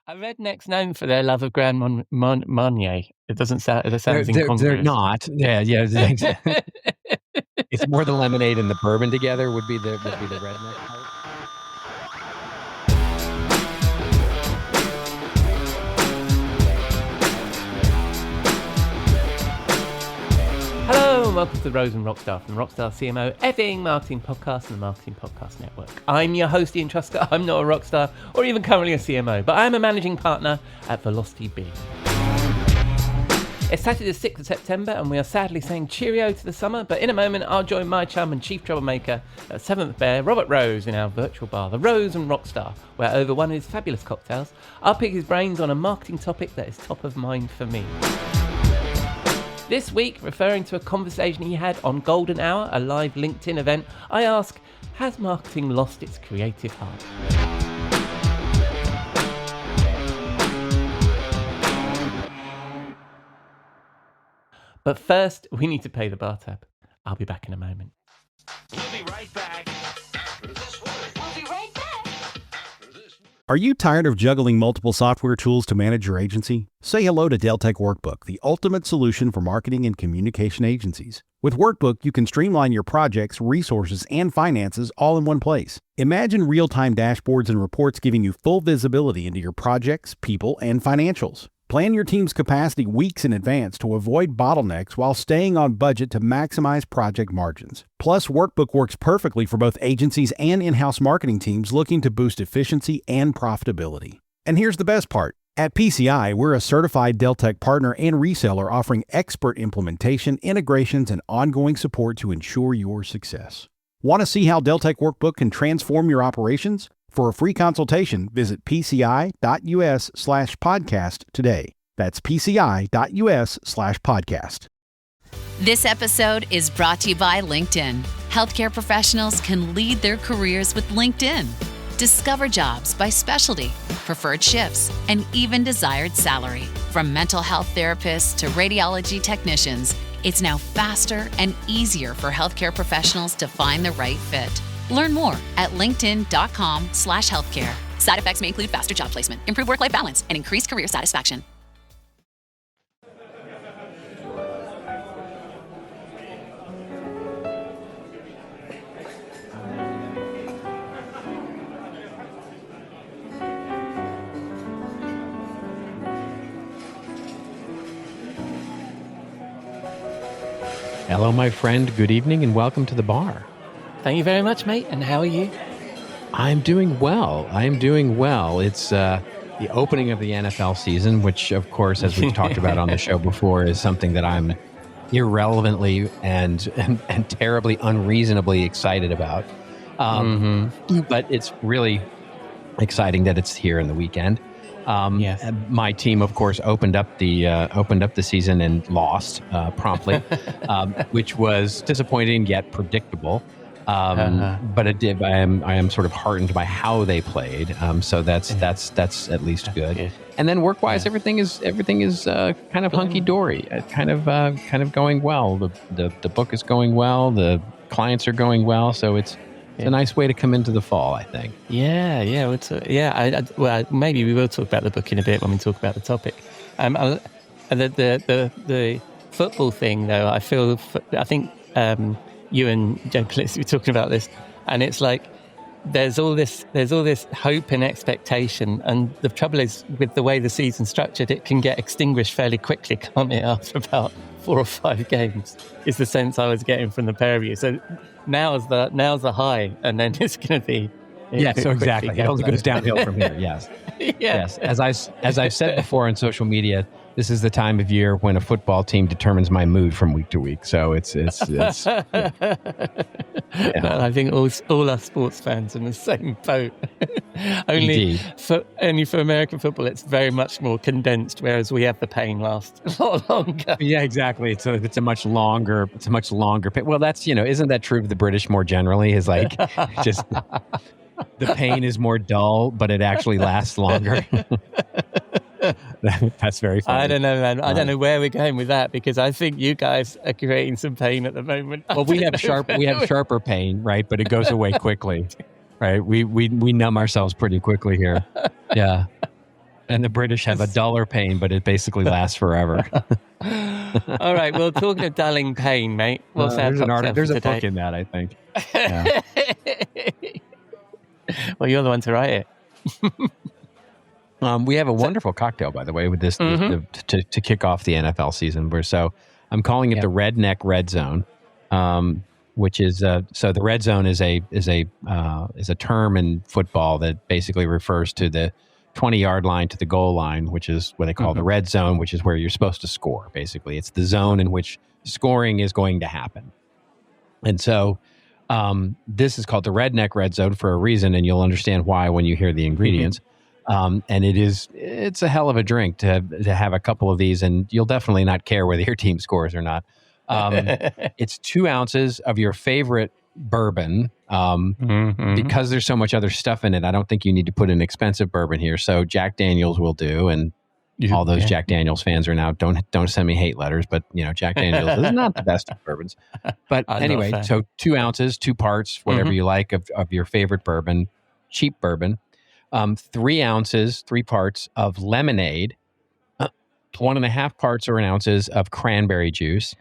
Are rednecks known for their love of Grand Marnier? It doesn't sound. It sounds They're incongruous. not. Yeah. It's more the lemonade and the bourbon together would be the redneck part. Hello and welcome to the Rose and Rockstar from the Rockstar CMO effing marketing podcast and the Marketing Podcast Network. I'm your host, Ian Truscott. I'm not a rockstar or even currently a CMO, but I'm a managing partner at Velocity B. It's Saturday the 6th of September and we are sadly saying cheerio to the summer, but in a moment I'll join my chum and Chief Troublemaker at 7th Bear, Robert Rose, in our virtual bar, the Rose and Rockstar, where over one of his fabulous cocktails, I'll pick his brains on a marketing topic that is top of mind for me. This week, referring to a conversation he had on Golden Hour, a live LinkedIn event, I ask, has marketing lost its creative heart? But first, we need to pay the bar tab. I'll be back in a moment. We'll be right back. We'll be right back. Are you tired of juggling multiple software tools to manage your agency? Say hello to Deltek Workbook, the ultimate solution for marketing and communication agencies. With Workbook, you can streamline your projects, resources, and finances all in one place. Imagine real-time dashboards and reports giving you full visibility into your projects, people, and financials. Plan your team's capacity weeks in advance to avoid bottlenecks while staying on budget to maximize project margins. Plus, Workbook works perfectly for both agencies and in-house marketing teams looking to boost efficiency and profitability. And here's the best part. At PCI, we're a certified Deltek partner and reseller offering expert implementation, integrations, and ongoing support to ensure your success. Want to see how Deltek Workbook can transform your operations? For a free consultation, visit pci.us/podcast today. That's pci.us/podcast. This episode is brought to you by LinkedIn. Healthcare professionals can lead their careers with LinkedIn. Discover jobs by specialty, preferred shifts, and even desired salary. From mental health therapists to radiology technicians, it's now faster and easier for healthcare professionals to find the right fit. Learn more at linkedin.com/healthcare. Side effects may include faster job placement, improved work-life balance, and increased career satisfaction. Hello, my friend. Good evening and welcome to the bar. Thank you very much, mate. And how are you? I'm doing well. It's the opening of the NFL season, which, of course, as we've talked about on the show before, is something that I'm irrelevantly and terribly unreasonably excited about. But it's really exciting that it's here in the weekend. Yes. My team, of course, opened up the season and lost promptly, which was disappointing yet predictable. But it did. I am sort of heartened by how they played. So that's at least good. And then work-wise, everything is kind of hunky-dory. Kind of going well. The book is going well. The clients are going well. So it's a nice way to come into the fall, I think. Yeah. Well, maybe we will talk about the book in a bit when we talk about the topic. The football thing, though, I think you and Joe Plitz were talking about this, and it's like there's all this hope and expectation, and the trouble is with the way the season's structured, it can get extinguished fairly quickly, can't it? After about 4 or 5 games, is the sense I was getting from the pair of you. So now's the high, and then it's going to be so exactly. It only goes downhill from here. Yes. Yes. As I've said before on social media, this is the time of year when a football team determines my mood from week to week. So it's Well, I think all us sports fans are in the same boat. only for American football, it's very much more condensed, whereas we have the pain last a lot longer. Yeah, exactly. It's a much longer. Well, that's isn't that true of the British more generally? Is like just the pain is more dull, but it actually lasts longer. That's very funny. I don't know, man. I don't know where we're going with that, because I think you guys are creating some pain at the moment. Well, we have sharper pain, right? But it goes away quickly, right? We numb ourselves pretty quickly here. Yeah. And the British have a duller pain, but it basically lasts forever. All right. Well, talking of dulling pain, mate. What's our cocktail There's for a today? book in that, I think. Yeah. Well, you're the one to write it. We have a wonderful cocktail, by the way, with this to kick off the NFL season. So I'm calling it the Redneck Red Zone, which is so the red zone is a term in football that basically refers to the 20-yard line to the goal line, which is what they call the red zone, which is where you're supposed to score. Basically, it's the zone in which scoring is going to happen. And so this is called the Redneck Red Zone for a reason, and you'll understand why when you hear the ingredients. And it's a hell of a drink to have a couple of these, and you'll definitely not care whether your team scores or not. It's 2 ounces of your favorite bourbon. Because there's so much other stuff in it, I don't think you need to put an expensive bourbon here. So Jack Daniels will do, and all those Jack Daniels fans are now don't send me hate letters, but Jack Daniels is not the best of bourbons. But anyway, so 2 ounces, 2 parts, whatever you like of your favorite bourbon, cheap bourbon. 3 ounces, 3 parts of lemonade, 1.5 parts or an ounces of cranberry juice,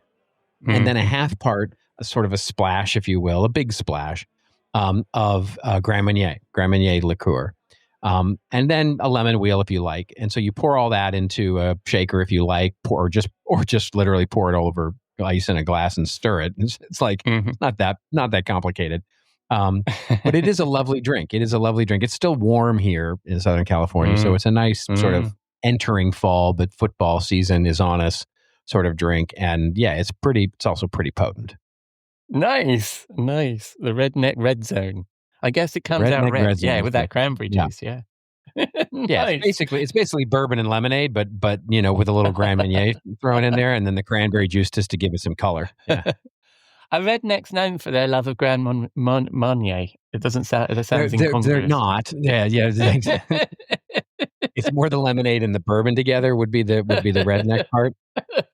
and then a half part, sort of a splash, if you will, a big splash of Grand Marnier liqueur. And then a lemon wheel if you like. And so you pour all that into a shaker if you like, or just literally pour it over ice in a glass and stir it. It's like it's not that complicated. But it is a lovely drink. It's still warm here in Southern California, so it's a nice sort of entering fall, but football season is on us sort of drink. And yeah, it's also pretty potent. Nice. The Redneck Red Zone. I guess it comes out red. With that cranberry juice. Yeah. Yeah, it's basically bourbon and lemonade, but with a little Grand Marnier thrown in there, and then the cranberry juice just to give it some color. Yeah. Are rednecks known for their love of Grand Marnier? It doesn't sound. It sounds incongruous. They're not. Yeah. It's more the lemonade and the bourbon together would be the redneck part.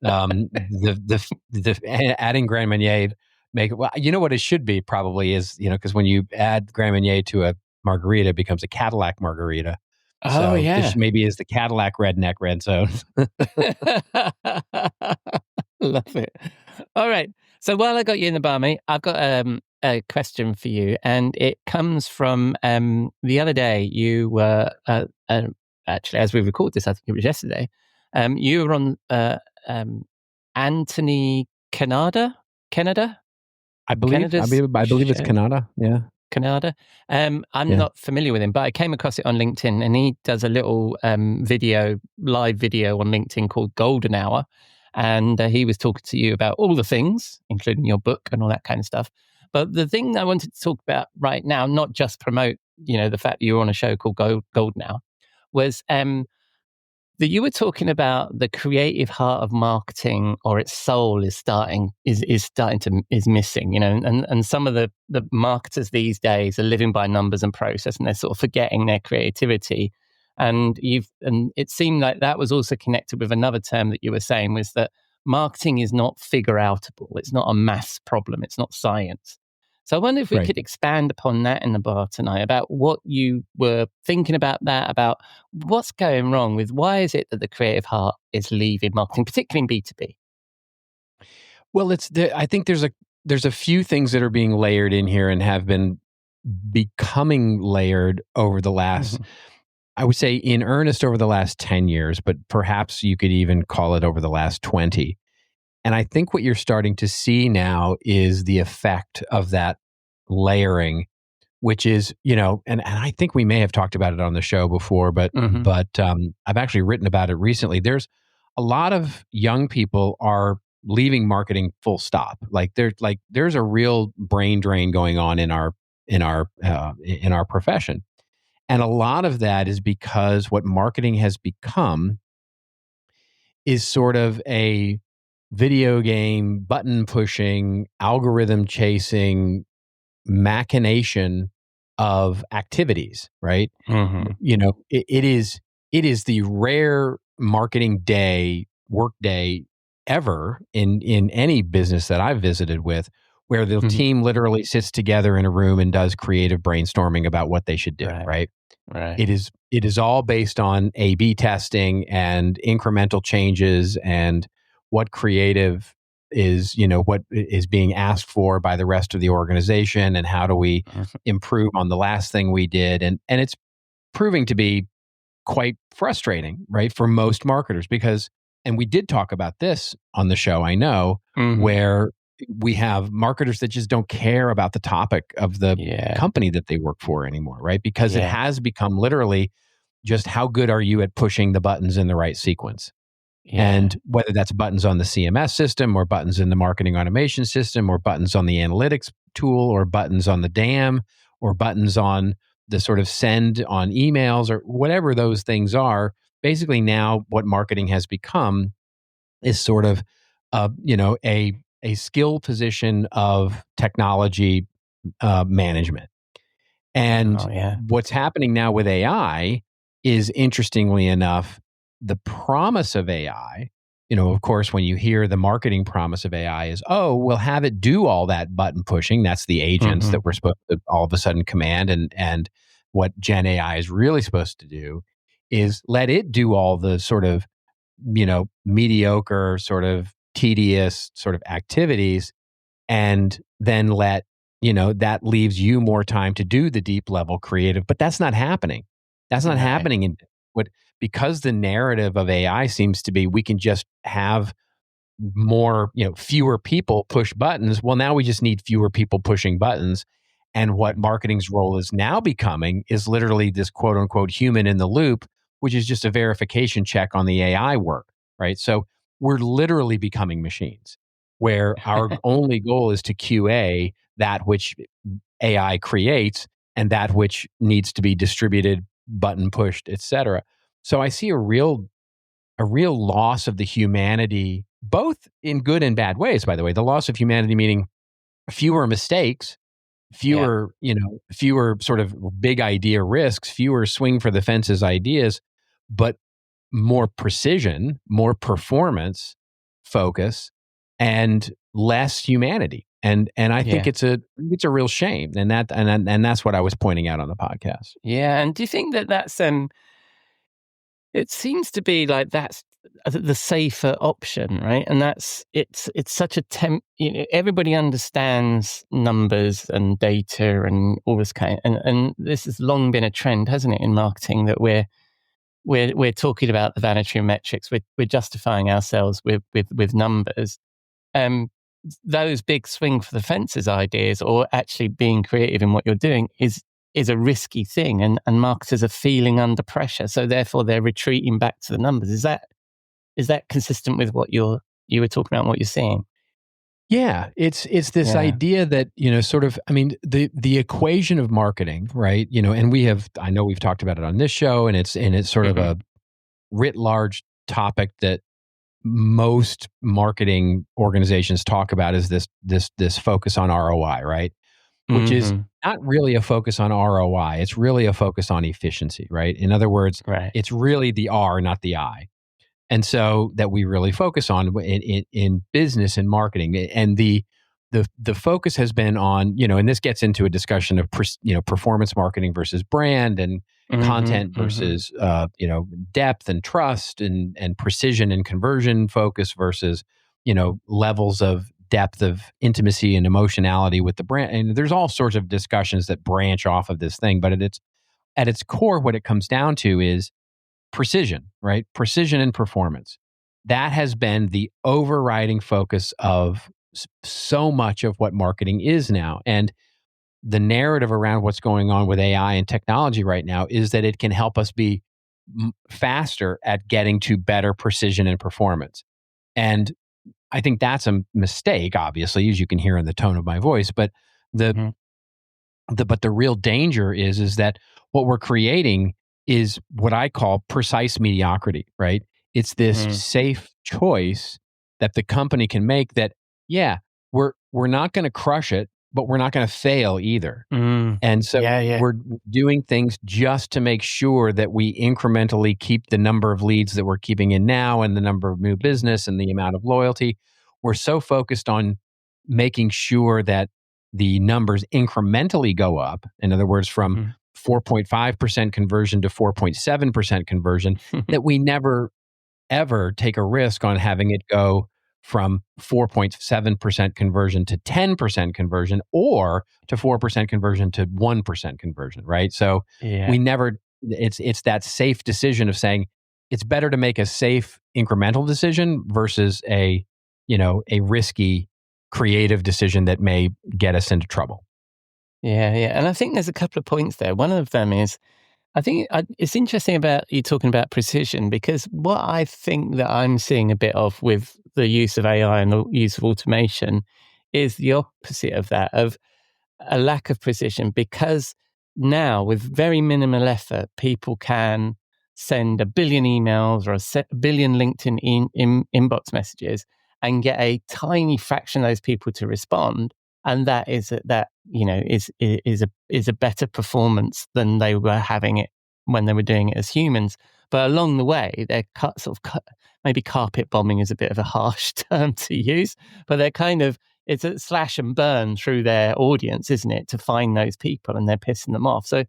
The adding Grand Marnier make it. Well, what it should be probably is because when you add Grand Marnier to a margarita, it becomes a Cadillac margarita. Oh, yeah. This maybe is the Cadillac Redneck Red Zone. Love it. All right. So while I got you in the bar, mate, I've got a question for you, and it comes from the other day. You were actually, as we record this, I think it was yesterday. You were on Anthony Canada. I believe it's Canada. Yeah. Canada. I'm not familiar with him, but I came across it on LinkedIn, and he does a little live video on LinkedIn called Golden Hour. And he was talking to you about all the things, including your book and all that kind of stuff. But the thing I wanted to talk about right now, not just promote, the fact that you're on a show called Golden Hour, was that you were talking about the creative heart of marketing, or its soul is missing, and some of the marketers these days are living by numbers and process, and they're sort of forgetting their creativity. And it seemed like that was also connected with another term that you were saying, was that marketing is not figure-outable. It's not a maths problem. It's not science. So I wonder if we could expand upon that in the bar tonight, about what you were thinking about that, about what's going wrong with, why is it that the creative heart is leaving marketing, particularly in B2B? Well, I think there's a few things that are being layered in here and have been becoming layered over the last, I would say in earnest over the last 10 years, but perhaps you could even call it over the last 20. And I think what you're starting to see now is the effect of that layering, which is, and I think we may have talked about it on the show before, but I've actually written about it recently. There's a lot of young people are leaving marketing full stop. There's a real brain drain going on in our profession. And a lot of that is because what marketing has become is sort of a video game, button pushing, algorithm chasing machination of activities, right? It is the rare marketing work day ever in any business that I've visited with, where the team literally sits together in a room and does creative brainstorming about what they should do, right? Right. It is all based on A/B testing and incremental changes and what creative is, what is being asked for by the rest of the organization, and how do we improve on the last thing we did. And it's proving to be quite frustrating, right, for most marketers, because, and we did talk about this on the show, I know, where we have marketers that just don't care about the topic of the company that they work for anymore, right? Because it has become literally just how good are you at pushing the buttons in the right sequence? And whether that's buttons on the CMS system, or buttons in the marketing automation system, or buttons on the analytics tool, or buttons on the DAM, or buttons on the sort of send on emails, or whatever those things are. Basically, now what marketing has become is sort of a skill position of technology management. And what's happening now with AI is, interestingly enough, the promise of AI, of course, when you hear the marketing promise of AI is, oh, we'll have it do all that button pushing. That's the agents that we're supposed to all of a sudden command. And what Gen AI is really supposed to do is let it do all the sort of, mediocre, sort of tedious sort of activities, and then that leaves you more time to do the deep level creative. But that's not happening. That's not happening in because the narrative of AI seems to be, we can just have more, fewer people push buttons. Well, now we just need fewer people pushing buttons. And what marketing's role is now becoming is literally this quote unquote human in the loop, which is just a verification check on the AI work, right? So we're literally becoming machines, where our only goal is to QA that which AI creates and that which needs to be distributed, button pushed, et cetera. So I see a real loss of the humanity, both in good and bad ways, by the way. The loss of humanity meaning fewer mistakes, fewer sort of big idea risks, fewer swing for the fences ideas, but more precision, more performance focus, and less humanity. And I think it's a real shame. And that's what I was pointing out on the podcast. Yeah. And do you think that that's it seems to be like that's the safer option, right? And it's such a everybody understands numbers and data and all this kind and this has long been a trend, hasn't it, in marketing, that we're talking about the vanity metrics, we're justifying ourselves with numbers. Those big swing for the fences ideas, or actually being creative in what you're doing, is a risky thing, and marketers are feeling under pressure, so therefore they're retreating back to the numbers. Is that consistent with what you were talking about and what you're seeing? Yeah, it's this idea that, sort of, I mean, the equation of marketing, right? And I know we've talked about it on this show, and it's sort of a writ large topic that most marketing organizations talk about, is this focus on ROI, right? Which is not really a focus on ROI. It's really a focus on efficiency, right? In other words, it's really the R, not the I. And so that we really focus on in business and marketing. And the focus has been on, and this gets into a discussion of, performance marketing versus brand, and content versus, depth and trust, and precision and conversion focus versus, levels of depth of intimacy and emotionality with the brand. And there's all sorts of discussions that branch off of this thing, but at its core, what it comes down to is precision, right? Precision and performance. That has been the overriding focus of so much of what marketing is now. And the narrative around what's going on with AI and technology right now is that it can help us be faster at getting to better precision and performance. And I think that's a mistake, obviously, as you can hear in the tone of my voice. But the real danger is that what we're creating is what I call precise mediocrity, right? It's this safe choice that the company can make that, we're not going to crush it, but we're not going to fail either. And so we're doing things just to make sure that we incrementally keep the number of leads that we're keeping in now, and the number of new business, and the amount of loyalty. We're so focused on making sure that the numbers incrementally go up. In other words, from 4.5% conversion to 4.7% conversion, that we never ever take a risk on having it go from 4.7% conversion to 10% conversion, or to 4% conversion to 1% conversion, right? So Yeah. we never, it's that safe decision of saying it's better to make a safe incremental decision versus a risky creative decision that may get us into trouble. Yeah, yeah. And I think there's a couple of points there. One of them is, I think it's interesting about you talking about precision, because what I think that I'm seeing a bit of with the use of AI and the use of automation is the opposite of that, of a lack of precision, because now with very minimal effort, people can send 1 billion emails or a billion LinkedIn inbox messages and get a tiny fraction of those people to respond. And that is a better performance than they were having it when they were doing it as humans. But along the way, they're maybe carpet bombing is a bit of a harsh term to use, but they're it's a slash and burn through their audience, isn't it, to find those people, and they're pissing them off. So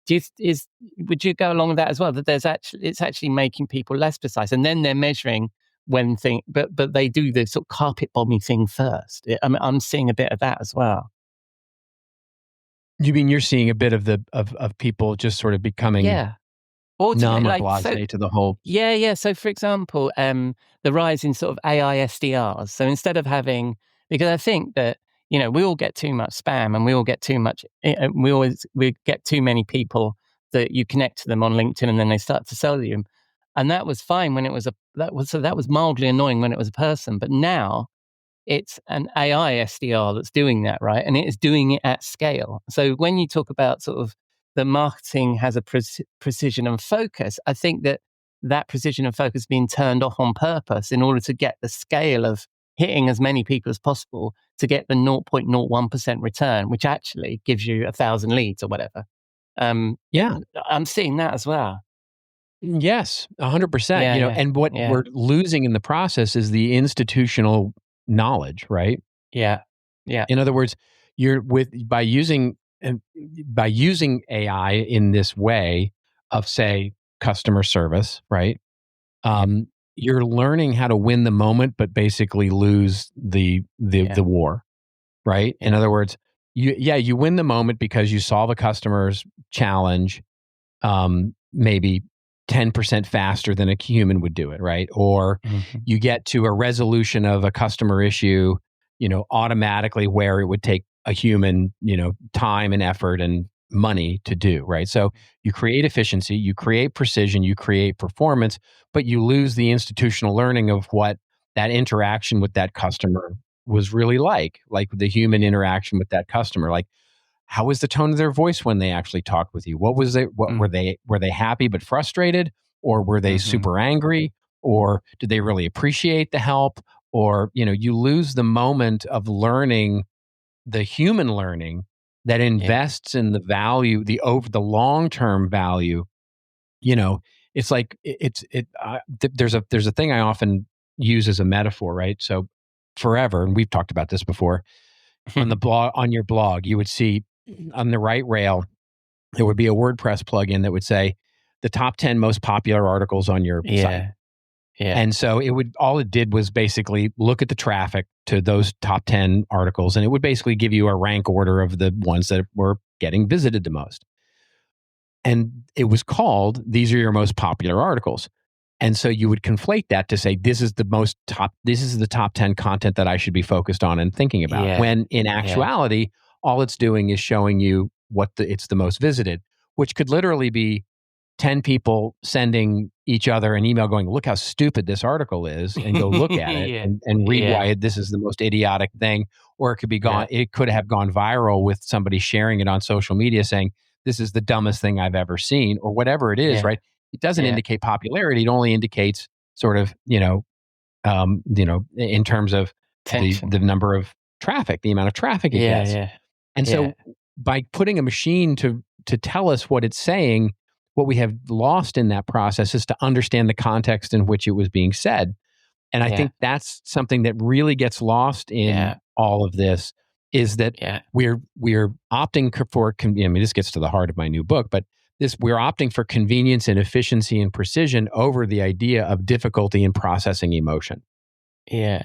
would you go along with that as well, that it's actually making people less precise, and then they're measuring but they do the sort of carpet bombing thing first? I'm seeing a bit of that as well. You mean you're seeing a bit of people just sort of becoming numb or blasé to the whole? Yeah. So for example, the rise in sort of AI SDRs. So instead of having, because I think that, we all get too much spam, and we all get too much, we get too many people that you connect to them on LinkedIn, and then they start to sell you. And that was fine when it was that was mildly annoying when it was a person, but now it's an AI SDR that's doing that, right? And it is doing it at scale. So when you talk about sort of the marketing has a precision and focus, I think that precision and focus being turned off on purpose in order to get the scale of hitting as many people as possible to get the 0.01% return, which actually gives you 1,000 leads or whatever. Yeah, I'm seeing that as well. Yes, 100%. Yeah. And what we're losing in the process is the institutional knowledge, right? Yeah. In other words, by using AI in this way of, say, customer service, right? You're learning how to win the moment, but basically lose the war, right? In other words, you win the moment because you solve a customer's challenge, maybe 10% faster than a human would do it, right? Or you get to a resolution of a customer issue, automatically, where it would take a human, time and effort and money to do, right? So you create efficiency, you create precision, you create performance, but you lose the institutional learning of what that interaction with that customer was really like the human interaction with that customer. Like, how was the tone of their voice when they actually talked with you? What was it? Were they happy but frustrated, or were they super angry, or did they really appreciate the help? Or, you lose the moment of learning, the human learning that invests in the value, the long-term value. It's like there's a thing I often use as a metaphor, right? So forever, and we've talked about this before, on your blog, you would see on the right rail, there would be a WordPress plugin that would say the top 10 most popular articles on your site. Yeah. And so all it did was basically look at the traffic to those top 10 articles, and it would basically give you a rank order of the ones that were getting visited the most. And it was called, these are your most popular articles. And so you would conflate that to say, this is the top 10 content that I should be focused on and thinking about. Yeah. When in actuality, all it's doing is showing you it's the most visited, which could literally be 10 people sending each other an email going, look how stupid this article is, and go look at it and read why this is the most idiotic thing. Or it could be it could have gone viral with somebody sharing it on social media saying, this is the dumbest thing I've ever seen, or whatever it is, right? It doesn't indicate popularity. It only indicates sort of, in terms of the number of traffic, the amount of traffic it gets. And so by putting a machine to tell us what it's saying, what we have lost in that process is to understand the context in which it was being said. And I think that's something that really gets lost in all of this, is that we're opting for, I mean, this gets to the heart of my new book, but we're opting for convenience and efficiency and precision over the idea of difficulty in processing emotion. Yeah.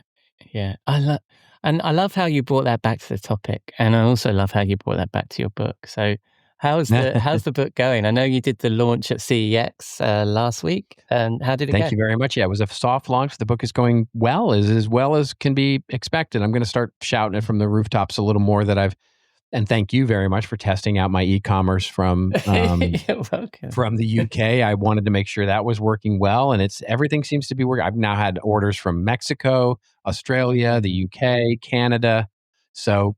I love how you brought that back to the topic, and I also love how you brought that back to your book. So how's the book going? I know you did the launch at CEX last week, and how did it go? Thank you very much. Yeah, it was a soft launch. The book is going well as can be expected. I'm going to start shouting it from the rooftops a little more and thank you very much for testing out my e-commerce from from the UK. I wanted to make sure that was working well, and everything seems to be working. I've now had orders from Mexico, Australia, the UK, Canada. So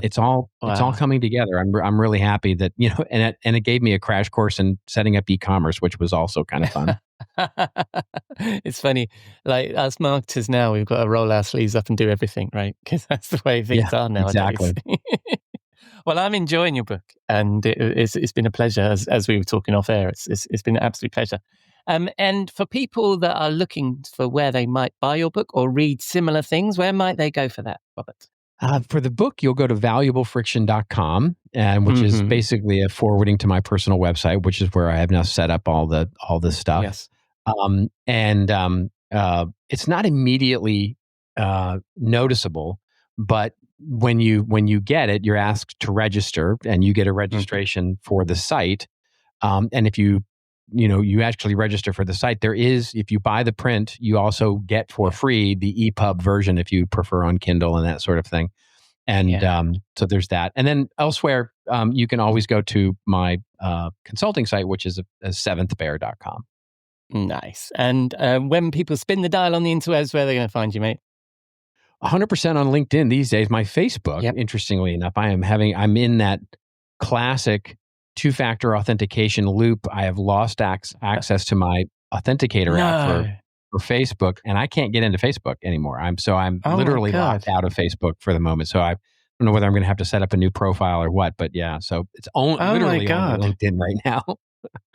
it's all coming together. I'm really happy that, and it gave me a crash course in setting up e-commerce, which was also kind of fun. It's funny, like us marketers now, we've got to roll our sleeves up and do everything, right? Because that's the way things are nowadays. Exactly. Well, I'm enjoying your book, and it's been a pleasure, as we were talking off air. It's been an absolute pleasure. And for people that are looking for where they might buy your book or read similar things, where might they go for that, Robert? For the book, you'll go to valuablefriction.com, which is basically a forwarding to my personal website, which is where I have now set up all the stuff. Yes. It's not immediately noticeable, but when you get it, you're asked to register, and you get a registration for the site. And if you actually register for the site, if you buy the print, you also get for free the EPUB version if you prefer on Kindle and that sort of thing. And so there's that. And then elsewhere, you can always go to my consulting site, which is seventhbear.com. Nice. And when people spin the dial on the interwebs, where are they going to find you, mate? 100% on LinkedIn these days. My Facebook, interestingly enough, I'm in that classic two-factor authentication loop. I have lost access to my authenticator app for Facebook, and I can't get into Facebook anymore. I'm literally locked out of Facebook for the moment. So I don't know whether I'm going to have to set up a new profile or what, but yeah, so it's literally on LinkedIn right now.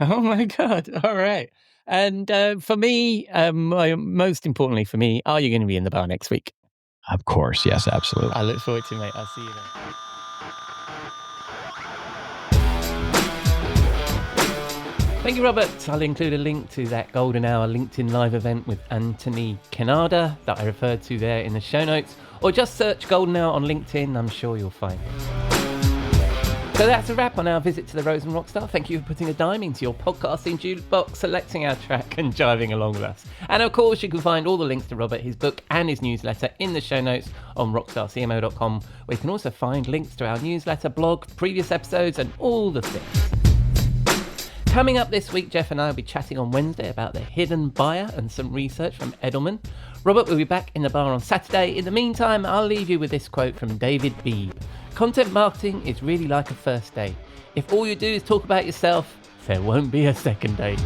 Oh my God. All right. And for me, most importantly for me, are you going to be in the bar next week? Of course. Yes, absolutely. I look forward to it, mate. I'll see you then. Thank you, Robert. I'll include a link to that Golden Hour LinkedIn Live event with Anthony Canada that I referred to there in the show notes, or just search Golden Hour on LinkedIn. I'm sure you'll find it. So that's a wrap on our visit to the Rose and Rockstar. Thank you for putting a dime into your podcasting jukebox, selecting our track and jiving along with us. And of course, you can find all the links to Robert, his book and his newsletter in the show notes on rockstarcmo.com, where you can also find links to our newsletter, blog, previous episodes, and all the things. Coming up this week, Jeff and I will be chatting on Wednesday about the hidden buyer and some research from Edelman. Robert will be back in the bar on Saturday. In the meantime, I'll leave you with this quote from David Beebe. Content marketing is really like a first date. If all you do is talk about yourself, there won't be a second date.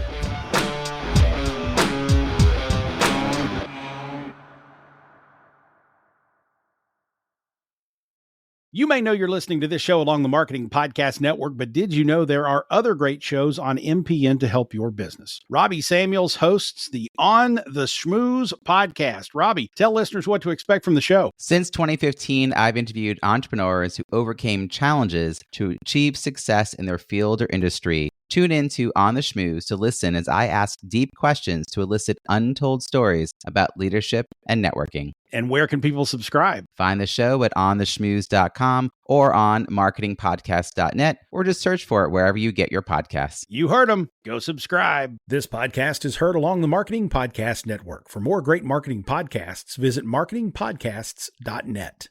You may know you're listening to this show along the Marketing Podcast Network, but did you know there are other great shows on MPN to help your business? Robbie Samuels hosts the On the Schmooze podcast. Robbie, tell listeners what to expect from the show. Since 2015, I've interviewed entrepreneurs who overcame challenges to achieve success in their field or industry. Tune in to On the Schmooze to listen as I ask deep questions to elicit untold stories about leadership and networking. And where can people subscribe? Find the show at ontheschmooze.com or on marketingpodcast.net, or just search for it wherever you get your podcasts. You heard them. Go subscribe. This podcast is heard along the Marketing Podcast Network. For more great marketing podcasts, visit marketingpodcasts.net.